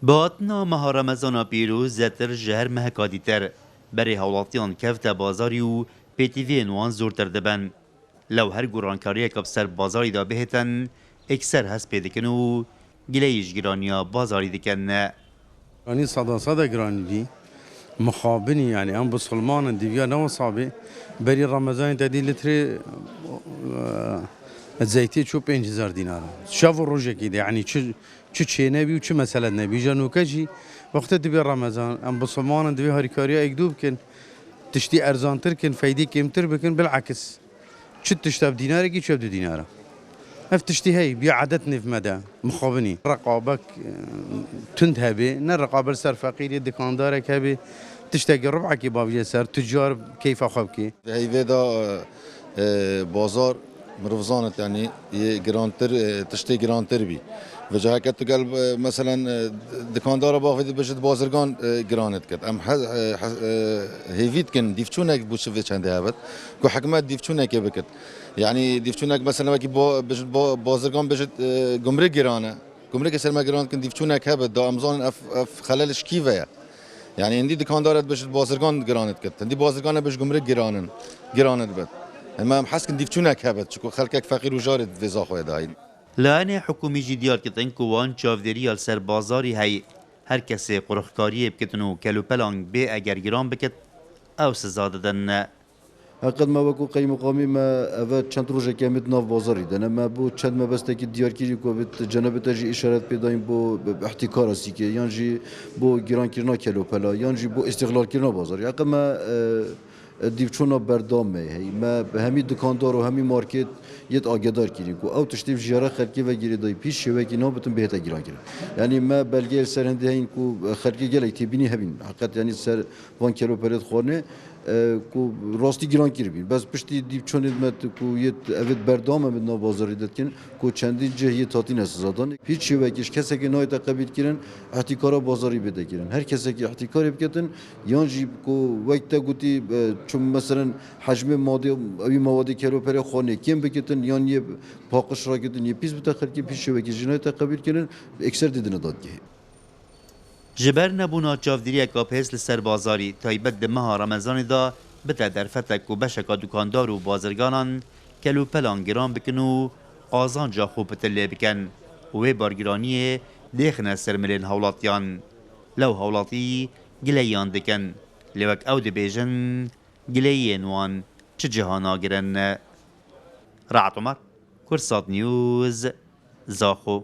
باتنا مها رمضان پیروز زتر جهر مهکادی تر بری هولاتیان کفت بازاری و پیتیوی نوان زورتر دبن لو هر گرانکاری کب سر بازاری دا بهتن اکثر هست پیدکن و گلیش گرانیا بازاری دکن نه يعني صدا جراني دي مخابني يعني ام بسلمان ديفيا نو صابي بري رمضان تدي لتري الزيتي شو 5000 دينار شافوا الروجه كده يعني شو نبي وشو مسألة نبي جانو كجي وقت دبي رمضان ام بسلمان دبي هاريكاريا يكدوب كن تشتي ارزان تركن فايدي كيمتر بكن بالعكس شو تشتاب دينار كي شو بدو دينار افتشتي هي بيع عدتني في مدى مخابني رقابك تند هبي نرقاب سر فقير دكاندارك هبي تشتاق ربعك بابي سر تجار كيف اخبكي هي فيدا بازار مروزانت يعني جرانتر تشتي جرانتر بي وجه كت قال مثلا دكاندار باخذ بجد بازرگان جرانت كت ام هيفيت كن ديفچونك بوش چنده هبت كو حكمت ديفچونك بكت يعني ديفچونك مثلا وكي بجد بازرگان بجد گمرك جرانه گمرك سر ما جران كن ديفچونك هبت دا امزان اف خلالش كيفه يعني عندي دكاندارت بجد بازرگان جرانت كت عندي بازرگان بجد گمرك جرانت بت ما حس كن ديفچونك هبت شكو خلقك فقير وجارت فيزا خو داين لانه حکومی جی دیار کتن کوان چاودری سر بازاری هی هر کسی قرخکاری بکتن و کلوپلانگ به اگر گران بکت او سزا دادن نه قد ما وكو قيم مقامي ما أفاد چند روزه كامت ناف بازاري ده ما بو چند ما بس تاكي ديار كيري كو بت جنب تاجي إشارات بيداين بو احتكار سيكي يانجي بو جيران كيرنا كيلو بلا يانجي بو استغلال كيرنا بازاري عقب ما دیوچونا بردامه هی ما همی دکاندار و همی مارکت یت آگدار کردیم کو او تشتیف جیاره خرکی و گیری دای پیش شوی کی نو بتون بهتا گیران کرد یعنی ما بلگه سرنده این کو خرکی گلی تبینی هبین حقیقت یعنی سر وان کیلو پرد خورنه کو راستی گیران کردیم بس پشتی دیوچون مت کو یت اوید بردامه من نو بازاری داد کن کو چندی جهی تاتین است زادن هیچ شوی کیش کسی که نایت قبیل کردن احتکار بازاری بده کردن هر کسی که احتکاری بکتن یانجی کو وقت گویی چون مثلا حجم ماده اوی مواد کلو پر خانه کم بکتن یعنی پاکش را کتن یه پیش بتاخر که پیش شوی که جنایت قبیل کردن اکثر دیدن دادگی جبر نبونا چاودری اکاپیس لسر بازاری تایبت دمها رمضان دا بتا در فتک و بشکا دکاندار و بازرگانان کلوپلان گران بکن و آزان جا خوب تله بکن و بارگرانی دیخنه سرملین هولاتیان لو هولاتی گلیان دکن لوک او دبیجن گلیین وان چه جهانا گرن رعت عمر کرسات نیوز زاخو